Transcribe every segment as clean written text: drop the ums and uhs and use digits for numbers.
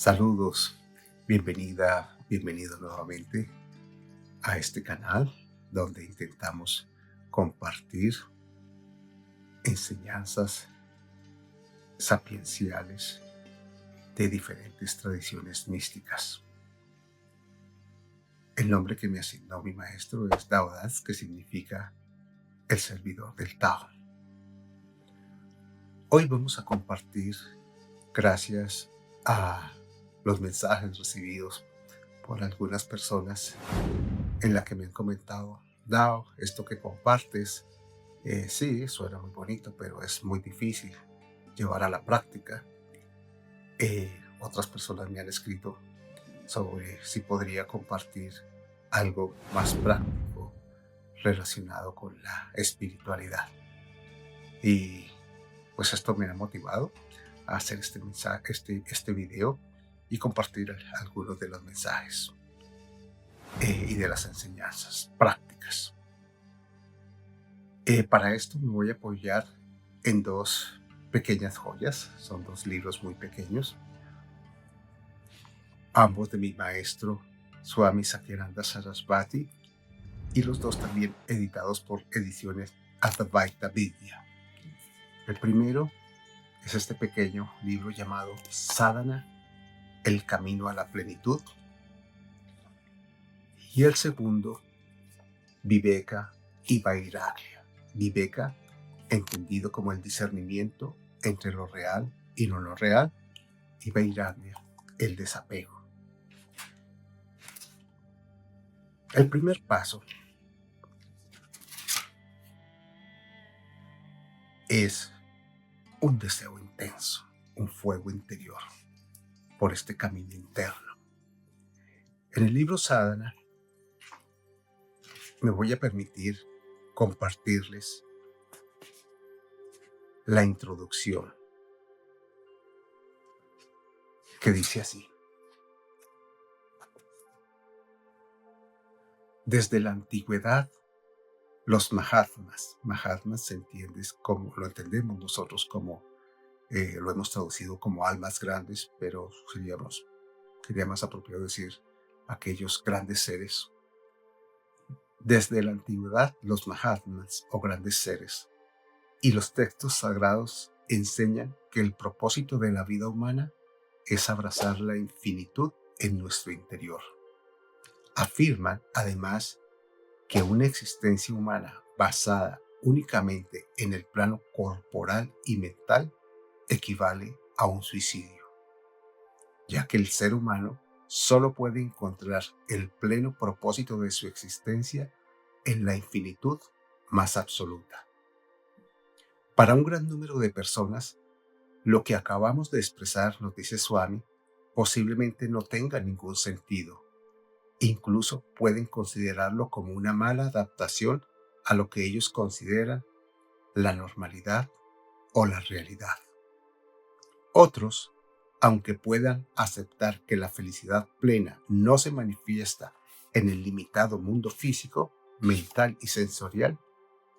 Saludos, bienvenido nuevamente a este canal donde intentamos compartir enseñanzas sapienciales de diferentes tradiciones místicas. El nombre que me asignó mi maestro es Daodas, que significa el servidor del Tao. Hoy vamos a compartir, gracias a los mensajes recibidos por algunas personas en la que me han comentado: Dao, esto que compartes, sí, suena muy bonito, pero es muy difícil llevar a la práctica. Otras personas me han escrito sobre si podría compartir algo más práctico relacionado con la espiritualidad. Y pues esto me ha motivado a hacer este video y compartir algunos de los mensajes y de las enseñanzas prácticas. Para esto me voy a apoyar en dos pequeñas joyas. Son dos libros muy pequeños, ambos de mi maestro Swami Satyananda Sarasvati, y los dos también editados por ediciones Advaita Vidya. El primero es este pequeño libro llamado Sadhana, el camino a la plenitud, y el segundo, Viveka y Vairagya. Viveka, entendido como el discernimiento entre lo real y lo no real, y Vairagya, el desapego. El primer paso es un deseo intenso, un fuego interior por este camino interno. En el libro Sadhana me voy a permitir compartirles la introducción, que dice así: desde la antigüedad, los Mahatmas se entiende como lo entendemos nosotros, como lo hemos traducido como almas grandes, pero sería más apropiado decir aquellos grandes seres. Desde la antigüedad, los Mahatmas o grandes seres y los textos sagrados enseñan que el propósito de la vida humana es abrazar la infinitud en nuestro interior. Afirman, además, que una existencia humana basada únicamente en el plano corporal y mental equivale a un suicidio, ya que el ser humano solo puede encontrar el pleno propósito de su existencia en la infinitud más absoluta. Para un gran número de personas, lo que acabamos de expresar, nos dice Swami, posiblemente no tenga ningún sentido. Incluso pueden considerarlo como una mala adaptación a lo que ellos consideran la normalidad o la realidad. Otros, aunque puedan aceptar que la felicidad plena no se manifiesta en el limitado mundo físico, mental y sensorial,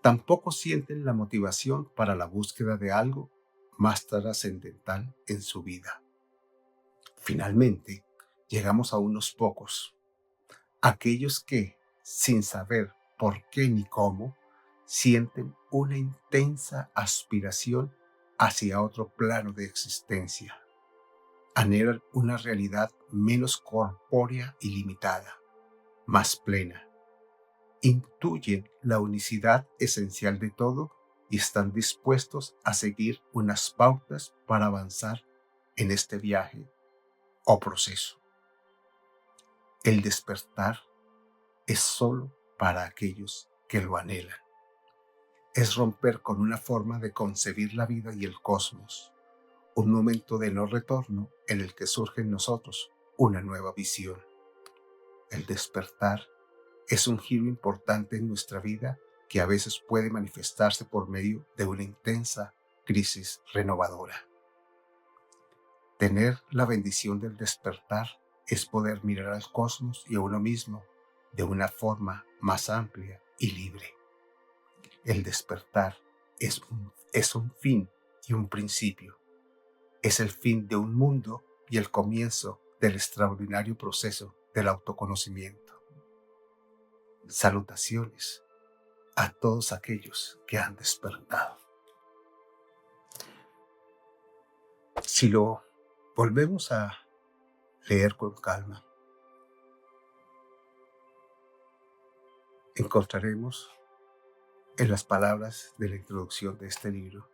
tampoco sienten la motivación para la búsqueda de algo más trascendental en su vida. Finalmente, llegamos a unos pocos, aquellos que, sin saber por qué ni cómo, sienten una intensa aspiración hacia otro plano de existencia. Anhelan una realidad menos corpórea y limitada, más plena. Intuyen la unicidad esencial de todo y están dispuestos a seguir unas pautas para avanzar en este viaje o proceso. El despertar es solo para aquellos que lo anhelan. Es romper con una forma de concebir la vida y el cosmos, un momento de no retorno en el que surge en nosotros una nueva visión. El despertar es un giro importante en nuestra vida que a veces puede manifestarse por medio de una intensa crisis renovadora. Tener la bendición del despertar es poder mirar al cosmos y a uno mismo de una forma más amplia y libre. El despertar es un fin y un principio. Es el fin de un mundo y el comienzo del extraordinario proceso del autoconocimiento. Salutaciones a todos aquellos que han despertado. Si lo volvemos a leer con calma, encontraremos en las palabras de la introducción de este libro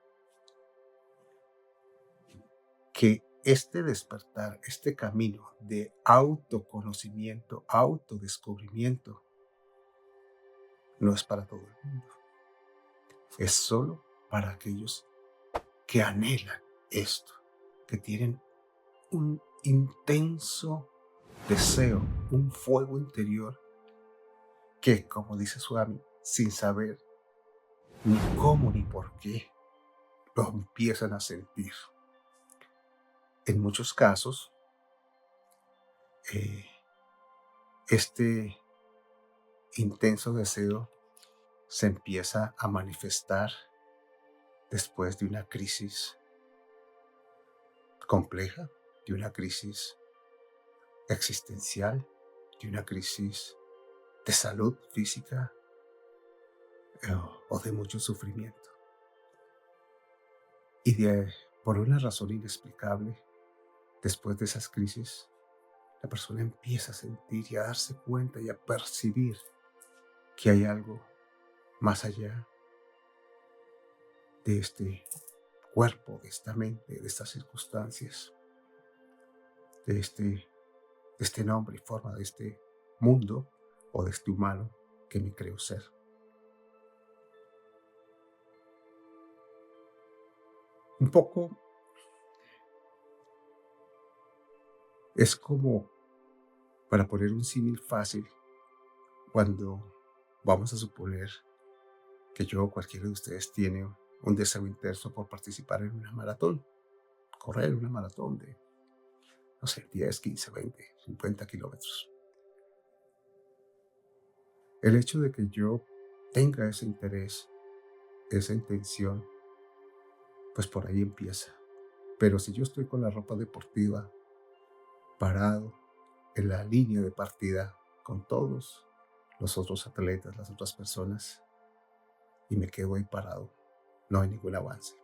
que este despertar, este camino de autoconocimiento, autodescubrimiento, no es para todo el mundo. Es solo para aquellos que anhelan esto, que tienen un intenso deseo, un fuego interior que, como dice Swami, sin saber ni cómo ni por qué, lo empiezan a sentir. En muchos casos, este intenso deseo se empieza a manifestar después de una crisis compleja, de una crisis existencial, de una crisis de salud física o de mucho sufrimiento. Y por una razón inexplicable, después de esas crisis, la persona empieza a sentir y a darse cuenta y a percibir que hay algo más allá de este cuerpo, de esta mente, de estas circunstancias, de este nombre y forma, de este mundo o de este humano que me creo ser. Un poco es como, para poner un símil fácil, cuando vamos a suponer que yo o cualquiera de ustedes tiene un deseo intenso por participar en una maratón, correr una maratón de, no sé, 10, 15, 20, 50 kilómetros. El hecho de que yo tenga ese interés, esa intención, pues por ahí empieza. Pero si yo estoy con la ropa deportiva, parado en la línea de partida con todos los otros atletas, las otras personas, y me quedo ahí parado, no hay ningún avance.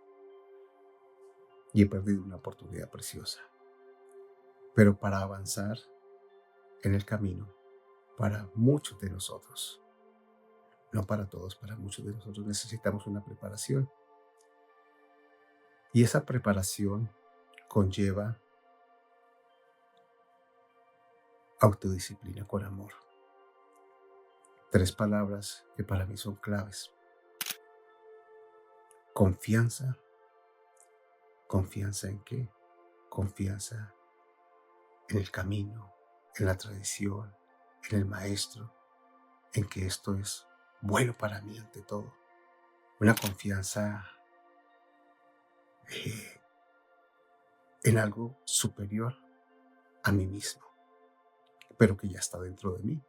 Y he perdido una oportunidad preciosa. Pero para avanzar en el camino, para muchos de nosotros, no para todos, para muchos de nosotros necesitamos una preparación. Y esa preparación conlleva autodisciplina con amor. 3 palabras que para mí son claves. Confianza. ¿Confianza en qué? Confianza en el camino, en la tradición, en el maestro, en que esto es bueno para mí ante todo. Una confianza en algo superior a mí mismo, pero que ya está dentro de mí.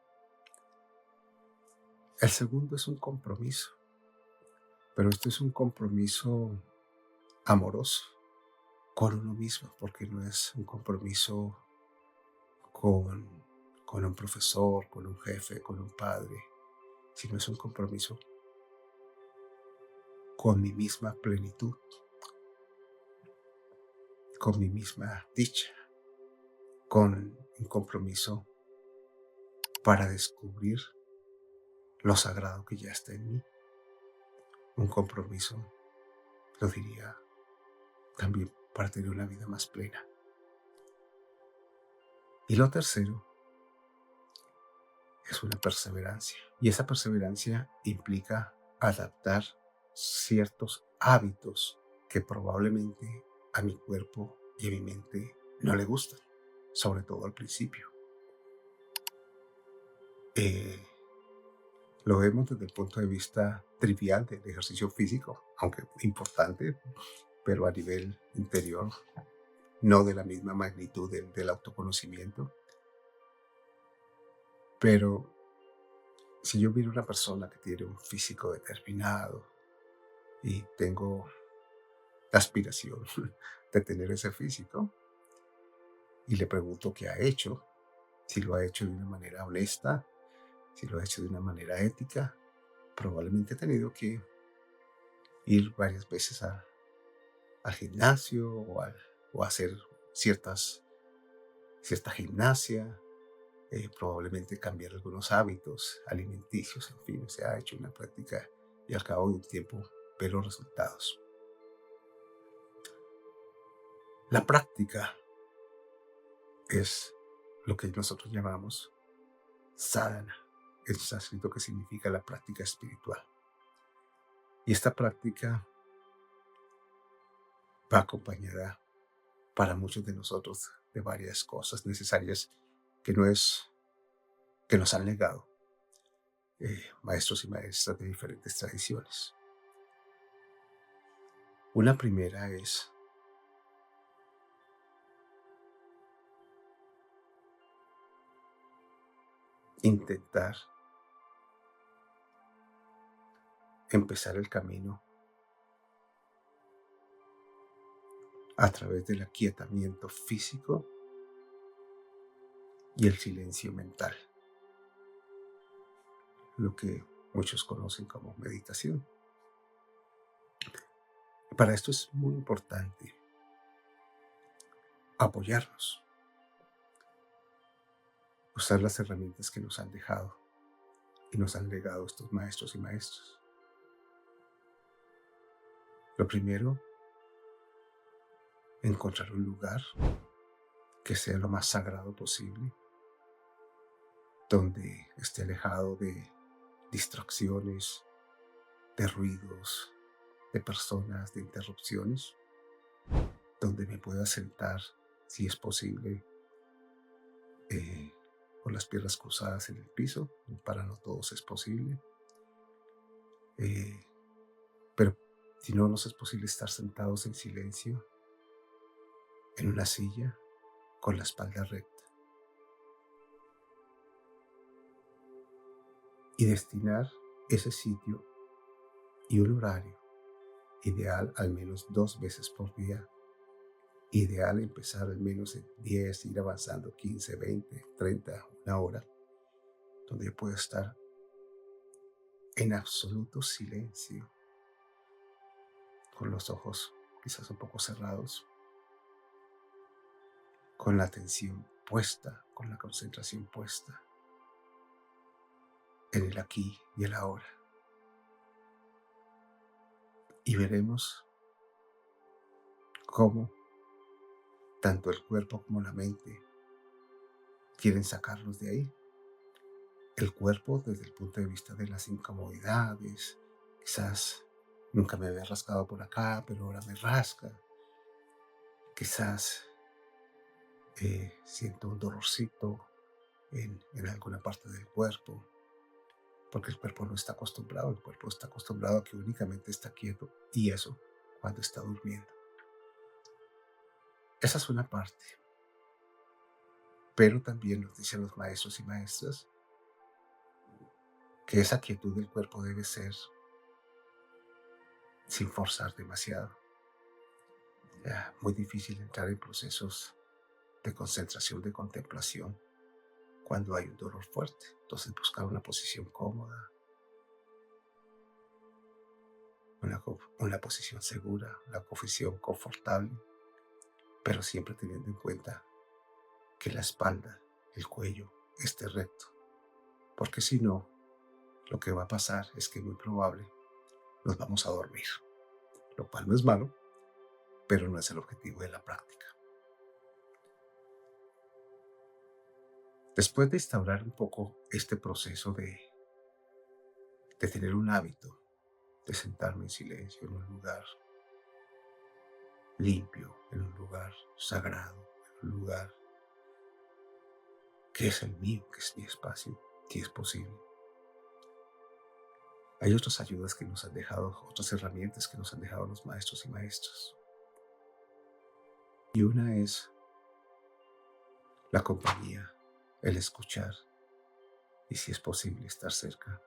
El segundo es un compromiso, pero esto es un compromiso amoroso con uno mismo, porque no es un compromiso con un profesor, con un jefe, con un padre, sino es un compromiso con mi misma plenitud, con mi misma dicha, con un compromiso para descubrir lo sagrado que ya está en mí. Un compromiso, lo diría, también para tener una vida más plena. Y lo tercero es una perseverancia. Y esa perseverancia implica adaptar ciertos hábitos que probablemente a mi cuerpo y a mi mente no le gustan, sobre todo al principio. Lo vemos desde el punto de vista trivial del ejercicio físico, aunque importante, pero a nivel interior, no de la misma magnitud del autoconocimiento. Pero si yo miro una persona que tiene un físico determinado y tengo la aspiración de tener ese físico, y le pregunto qué ha hecho, si lo ha hecho de una manera honesta, si lo ha hecho de una manera ética. Probablemente he tenido que ir varias veces al gimnasio o a hacer cierta gimnasia, probablemente cambiar algunos hábitos alimenticios, en fin, se ha hecho una práctica y al cabo de un tiempo ver los resultados. La práctica es lo que nosotros llamamos sadhana, en sánscrito, que significa la práctica espiritual. Y esta práctica va acompañada para muchos de nosotros de varias cosas necesarias que, que nos han legado maestros y maestras de diferentes tradiciones. Una primera es intentar empezar el camino a través del aquietamiento físico y el silencio mental, lo que muchos conocen como meditación. Para esto es muy importante apoyarnos, usar las herramientas que nos han dejado y nos han legado estos maestros y maestras. Lo primero, encontrar un lugar que sea lo más sagrado posible, donde esté alejado de distracciones, de ruidos, de personas, de interrupciones, donde me pueda sentar, si es posible, con las piernas cruzadas en el piso. Para no todos es posible, pero si no nos es posible, estar sentados en silencio en una silla con la espalda recta y destinar ese sitio y un horario ideal al menos 2 veces por día. Ideal empezar al menos en 10, ir avanzando 15, 20, 30, una hora, donde yo pueda estar en absoluto silencio, con los ojos quizás un poco cerrados, con la atención puesta, con la concentración puesta en el aquí y el ahora. Y veremos cómo tanto el cuerpo como la mente quieren sacarnos de ahí. El cuerpo desde el punto de vista de las incomodidades, quizás nunca me había rascado por acá, pero ahora me rasca. Quizás siento un dolorcito en alguna parte del cuerpo, porque el cuerpo no está acostumbrado, el cuerpo está acostumbrado a que únicamente está quieto, y eso cuando está durmiendo. Esa es una parte, pero también nos dicen los maestros y maestras que esa quietud del cuerpo debe ser sin forzar demasiado. Muy difícil entrar en procesos de concentración, de contemplación, cuando hay un dolor fuerte. Entonces buscar una posición cómoda, una posición segura, una posición confortable, pero siempre teniendo en cuenta que la espalda, el cuello esté recto, porque si no, lo que va a pasar es que muy probable nos vamos a dormir, lo cual no es malo, pero no es el objetivo de la práctica. Después de instaurar un poco este proceso de tener un hábito, de sentarme en silencio en un lugar limpio, en un lugar sagrado, en un lugar que es el mío, que es mi espacio, si es posible. Hay otras ayudas que nos han dejado, otras herramientas que nos han dejado los maestros y maestras. Y una es la compañía, el escuchar y, si es posible, estar cerca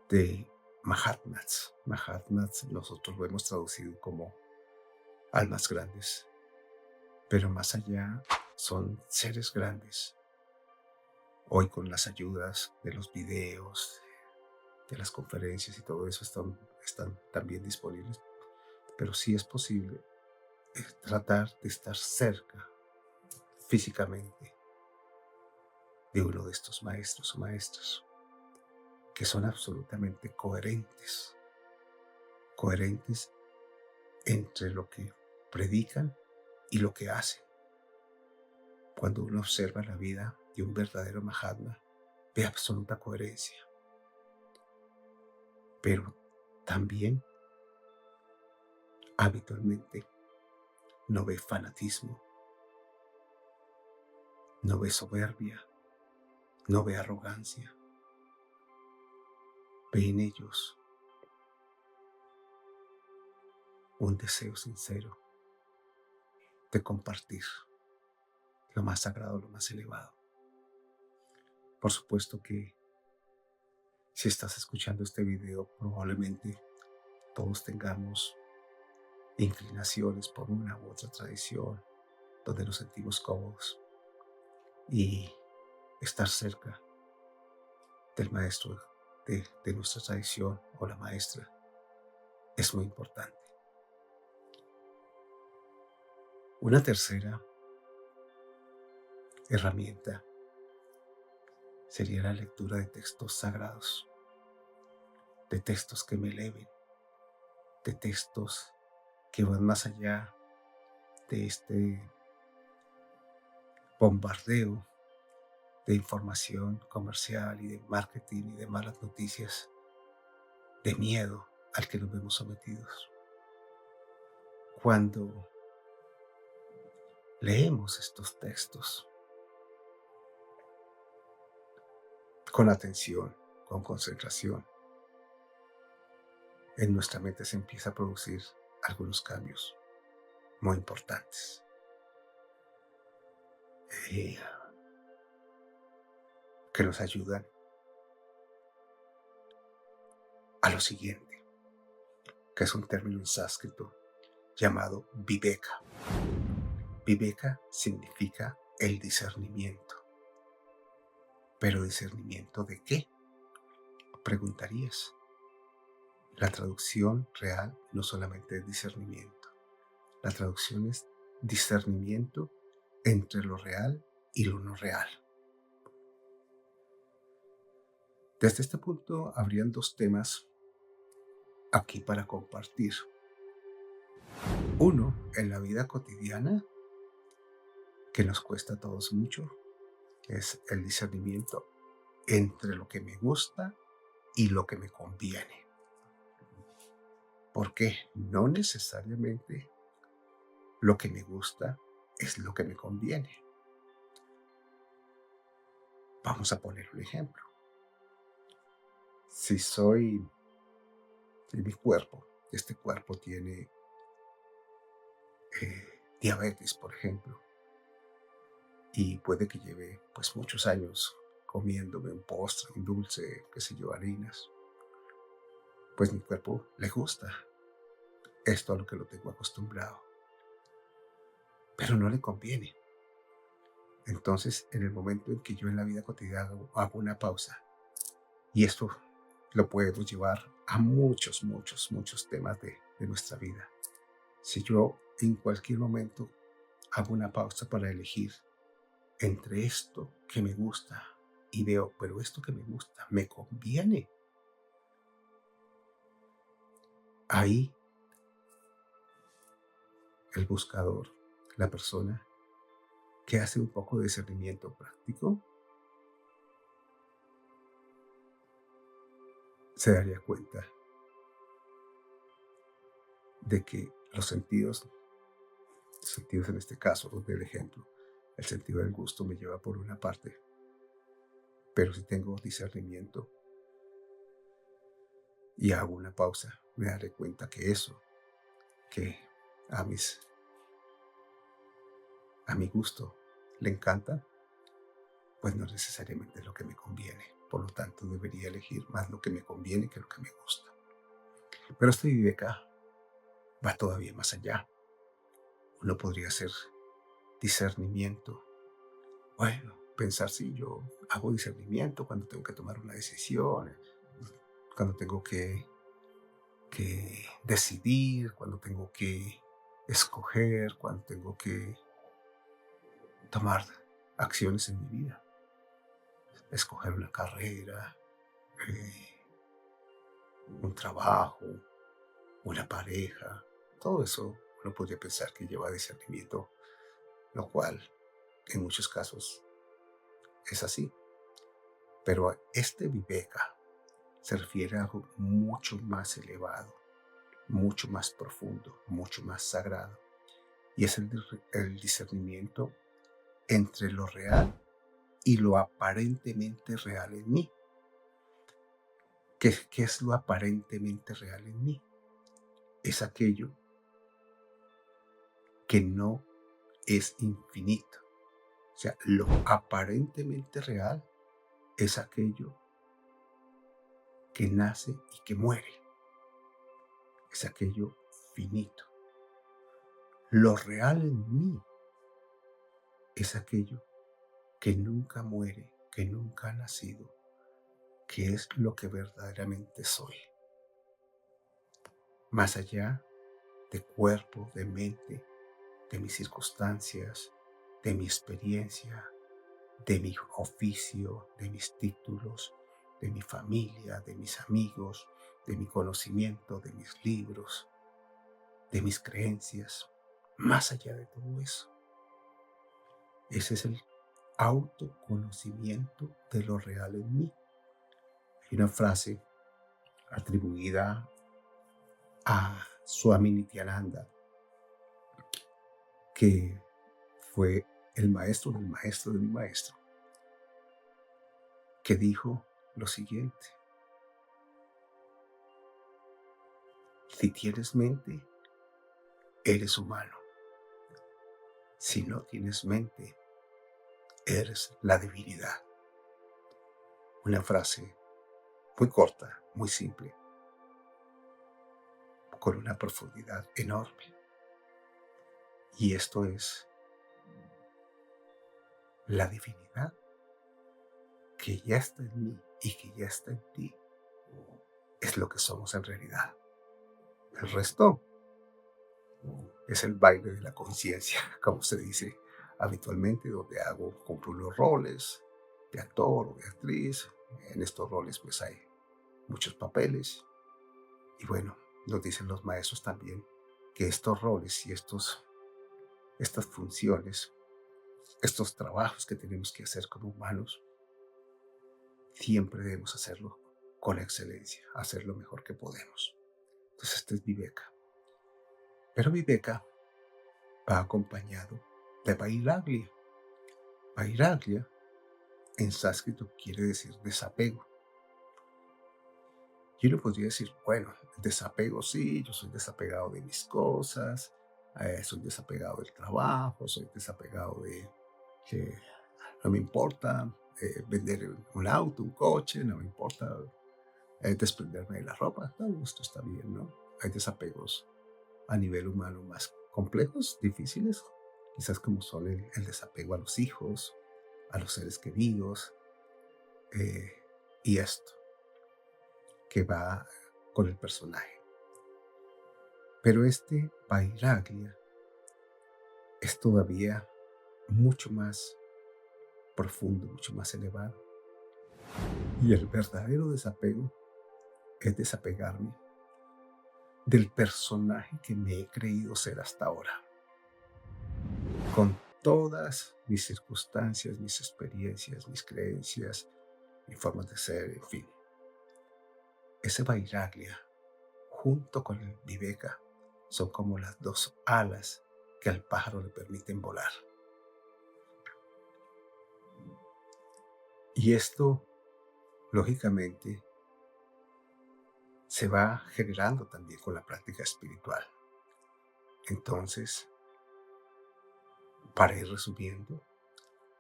de Mahatmas. Mahatmas nosotros lo hemos traducido como almas grandes. pero más allá son seres grandes. Hoy con las ayudas de los videos, de las conferencias y todo eso están también disponibles, pero sí es posible tratar de estar cerca físicamente de uno de estos maestros o maestras que son absolutamente coherentes entre lo que predican y lo que hacen. Cuando uno observa la vida de un verdadero Mahatma, ve absoluta coherencia, pero también habitualmente no ve fanatismo, no ve soberbia, no ve arrogancia, ve en ellos un deseo sincero de compartir lo más sagrado, lo más elevado. Por supuesto que si estás escuchando este video, probablemente todos tengamos inclinaciones por una u otra tradición donde nos sentimos cómodos, y estar cerca del maestro de nuestra tradición o la maestra es muy importante. Una tercera herramienta sería la lectura de textos sagrados, de textos que me eleven, de textos que van más allá de este bombardeo de información comercial y de marketing y de malas noticias, de miedo al que nos vemos sometidos. Cuando leemos estos textos con atención, con concentración, en nuestra mente se empieza a producir algunos cambios muy importantes. Que nos ayudan a lo siguiente, que es un término en sánscrito llamado viveka. Viveka significa el discernimiento. ¿Pero discernimiento de qué?, preguntarías. La traducción real no solamente es discernimiento. La traducción es discernimiento entre lo real y lo no real. Desde este punto habrían dos temas aquí para compartir. Uno, en la vida cotidiana, que nos cuesta a todos mucho, es el discernimiento entre lo que me gusta y lo que me conviene. Porque no necesariamente lo que me gusta es lo que me conviene. Vamos a poner un ejemplo. Si mi cuerpo, este cuerpo tiene diabetes, por ejemplo, y puede que lleve pues muchos años comiéndome un postre, un dulce, qué sé yo, harinas, pues mi cuerpo le gusta esto a lo que lo tengo acostumbrado, pero no le conviene. Entonces, en el momento en que yo en la vida cotidiana hago una pausa, y esto lo podemos llevar a muchos temas de nuestra vida. Si yo en cualquier momento hago una pausa para elegir entre esto que me gusta y veo, pero esto que me gusta me conviene, ahí el buscador, la persona que hace un poco de discernimiento práctico, se daría cuenta de que los sentidos en este caso, del ejemplo, el sentido del gusto me lleva por una parte, pero si tengo discernimiento y hago una pausa, me daré cuenta que eso que a mi gusto le encanta, pues no necesariamente es lo que me conviene. Por lo tanto, debería elegir más lo que me conviene que lo que me gusta. Pero este viveka va todavía más allá. Uno podría ser discernimiento. Bueno, pensar si yo hago discernimiento cuando tengo que tomar una decisión, cuando tengo que decidir, cuando tengo que escoger, cuando tengo que tomar acciones en mi vida, escoger una carrera, eh, un trabajo, una pareja, todo eso uno podría pensar que lleva discernimiento, lo cual en muchos casos es así. Pero este viveka se refiere a algo mucho más elevado, mucho más profundo, mucho más sagrado. Y es el discernimiento entre lo real y lo aparentemente real en mí. ¿Qué es lo aparentemente real en mí? Es aquello que no es infinito. O sea, lo aparentemente real es aquello que nace y que muere. Es aquello finito. Lo real en mí es aquello que nunca muere, que nunca ha nacido, que es lo que verdaderamente soy. Más allá de cuerpo, de mente, de mis circunstancias, de mi experiencia, de mi oficio, de mis títulos, de mi familia, de mis amigos, de mi conocimiento, de mis libros, de mis creencias. Más allá de todo eso, ese es el autoconocimiento de lo real en mí. Hay una frase atribuida a Swami Nityananda, que fue el maestro del maestro de mi maestro, que dijo lo siguiente: si tienes mente, eres humano. Si no tienes mente, eres la divinidad. Una frase muy corta, muy simple, con una profundidad enorme. Y esto es la divinidad que ya está en mí y que ya está en ti. Es lo que somos en realidad. El resto es el baile de la conciencia, como se dice habitualmente, donde cumplo los roles de actor o de actriz. En estos roles pues hay muchos papeles. Y bueno, nos dicen los maestros también que estos roles y estas funciones, estos trabajos que tenemos que hacer como humanos, siempre debemos hacerlo con excelencia, hacer lo mejor que podemos. Entonces este es Viveka. Pero Viveka va acompañado de Vairagya. Vairagya en sánscrito quiere decir desapego. Y uno podría decir, bueno, desapego sí, yo soy desapegado de mis cosas, soy desapegado del trabajo, soy desapegado de que no me importa vender un auto, un coche, no me importa desprenderme de la ropa. Todo esto está bien, ¿no? Hay desapegos a nivel humano más complejos, difíciles, quizás como son el desapego a los hijos, a los seres queridos, y esto que va con el personaje. Pero este Vairagya es todavía mucho más profundo, mucho más elevado. Y el verdadero desapego es desapegarme del personaje que me he creído ser hasta ahora, con todas mis circunstancias, mis experiencias, mis creencias, mi forma de ser, en fin. Ese Vairagya, junto con el Viveka, son como las dos alas que al pájaro le permiten volar. Y esto, lógicamente, se va generando también con la práctica espiritual. Entonces, para ir resumiendo,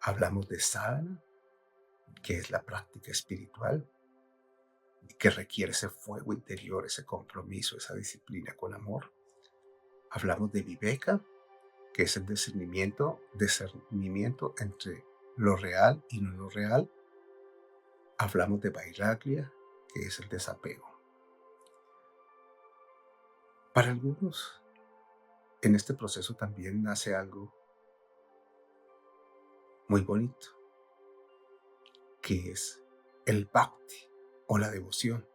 hablamos de sadhana, que es la práctica espiritual, y que requiere ese fuego interior, ese compromiso, esa disciplina con amor. Hablamos de viveka, que es el discernimiento entre lo real y no lo real. Hablamos de vairagya, que es el desapego. Para algunos, en este proceso también nace algo muy bonito, que es el bhakti o la devoción.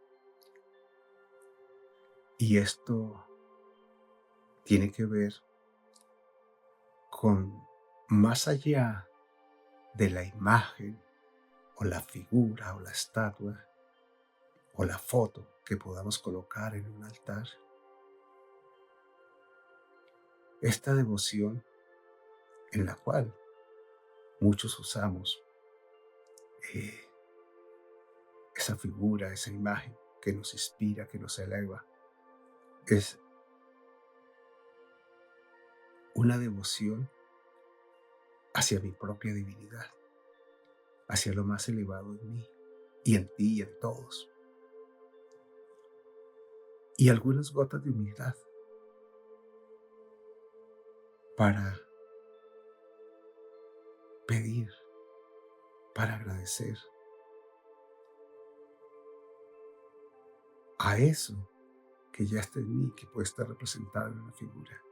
Y esto tiene que ver con más allá de la imagen o la figura o la estatua o la foto que podamos colocar en un altar. Esta devoción en la cual muchos usamos esa figura, esa imagen que nos inspira, que nos eleva, es una devoción hacia mi propia divinidad, hacia lo más elevado en mí y en ti y en todos. Y algunas gotas de humildad para pedir, para agradecer a eso que ya está en mí, que puede estar representado en una figura.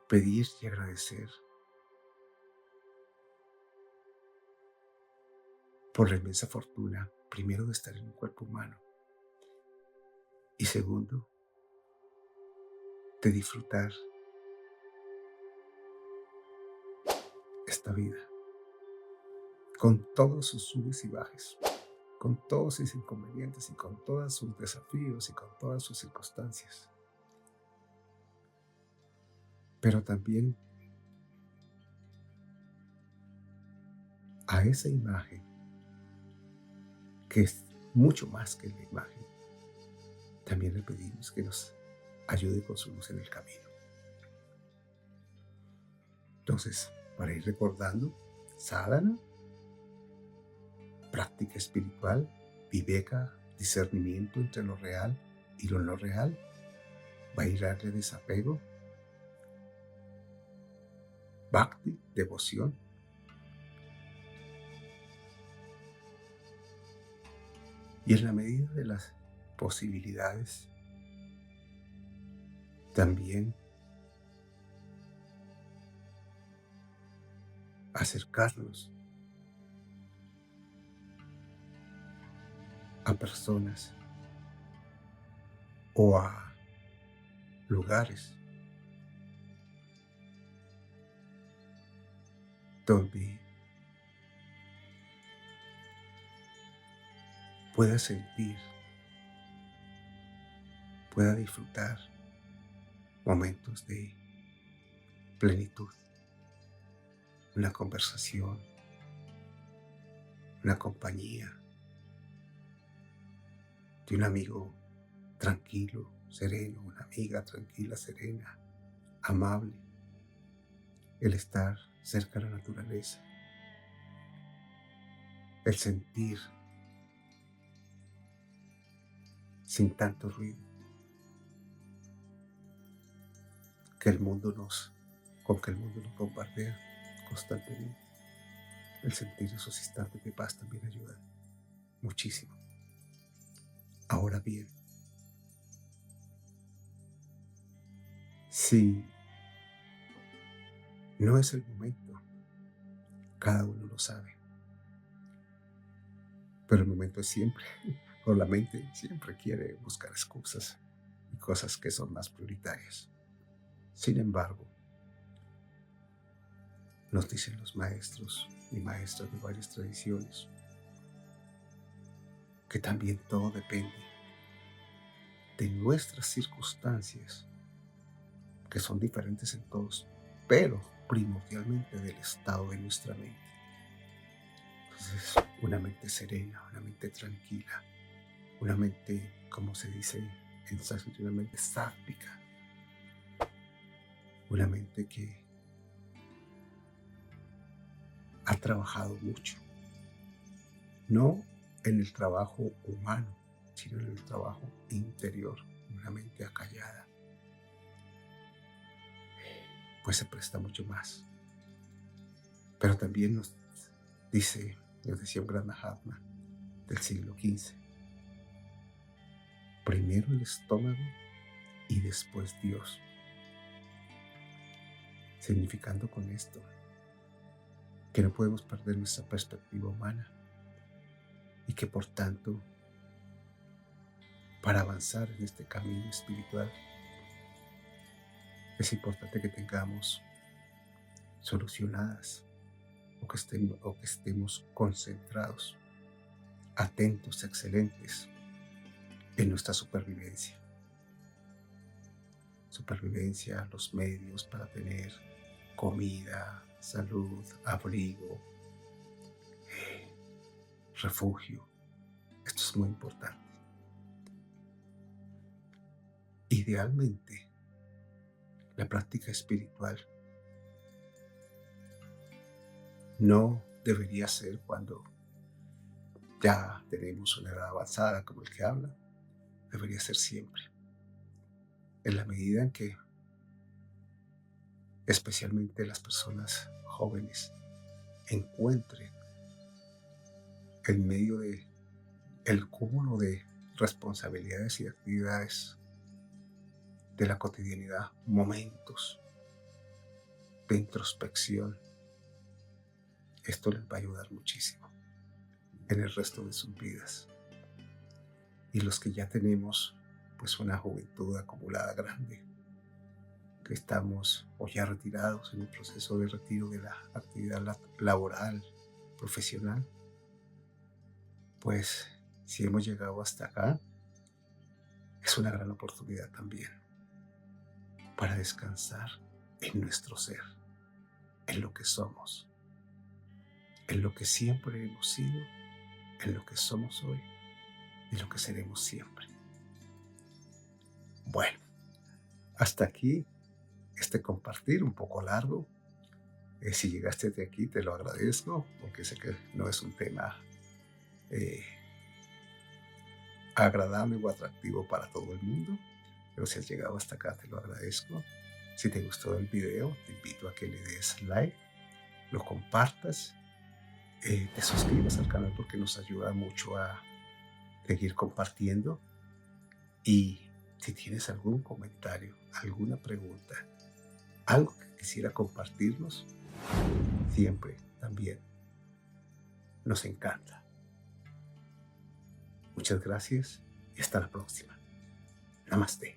Pedir y agradecer por la inmensa fortuna, primero, de estar en un cuerpo humano y segundo, de disfrutar esta vida con todos sus subes y bajes, con todos sus inconvenientes y con todos sus desafíos y con todas sus circunstancias. Pero también a esa imagen, que es mucho más que la imagen, también le pedimos que nos ayude con su luz en el camino. Entonces, para ir recordando, sadhana, práctica espiritual; viveka, discernimiento entre lo real y lo no real; vairagya, desapego; bhakti, devoción; y en la medida de las posibilidades, también acercarnos a personas o a lugares donde pueda sentir, pueda disfrutar momentos de plenitud, una conversación, una compañía de un amigo tranquilo, sereno, una amiga tranquila, serena, amable; el estar cerca de la naturaleza, el sentir sin tanto ruido con que el mundo nos bombardea constantemente. El sentir esos instantes de paz también ayuda muchísimo. Ahora bien, si no es el momento, cada uno lo sabe, pero el momento es siempre, o la mente siempre quiere buscar excusas y cosas que son más prioritarias. Sin embargo, nos dicen los maestros y maestras de varias tradiciones que también todo depende de nuestras circunstancias, que son diferentes en todos, pero primordialmente del estado de nuestra mente. Entonces, una mente serena, una mente tranquila, una mente, como se dice en sánscrito, una mente sátvica, una mente que ha trabajado mucho, no en el trabajo humano, sino en el trabajo interior, una mente acallada, pues se presta mucho más. Pero también nos decía un gran Mahatma del siglo XV, primero el estómago y después Dios, significando con esto que no podemos perder nuestra perspectiva humana y que por tanto, para avanzar en este camino espiritual, es importante que tengamos solucionadas o que estemos concentrados, atentos, excelentes en nuestra supervivencia. Supervivencia, los medios para tener comida, salud, abrigo, refugio. Esto es muy importante. Idealmente, la práctica espiritual no debería ser cuando ya tenemos una edad avanzada como el que habla, debería ser siempre. En la medida en que, especialmente las personas jóvenes, encuentren en medio de el cúmulo de responsabilidades y actividades de la cotidianidad momentos de introspección, esto les va a ayudar muchísimo en el resto de sus vidas. Y los que ya tenemos pues una juventud acumulada grande, que estamos o ya retirados en el proceso de retiro de la actividad laboral, profesional, pues si hemos llegado hasta acá, es una gran oportunidad también para descansar en nuestro ser, en lo que somos, en lo que siempre hemos sido, en lo que somos hoy y lo que seremos siempre. Bueno, hasta aquí este compartir un poco largo. Si llegaste de aquí, te lo agradezco, porque sé que no es un tema agradable o atractivo para todo el mundo, pero si has llegado hasta acá, te lo agradezco. Si te gustó el video, te invito a que le des like, lo compartas, te suscribas al canal porque nos ayuda mucho a seguir compartiendo. Y si tienes algún comentario, alguna pregunta, algo que quisiera compartirnos, siempre también nos encanta. Muchas gracias y hasta la próxima. Namaste.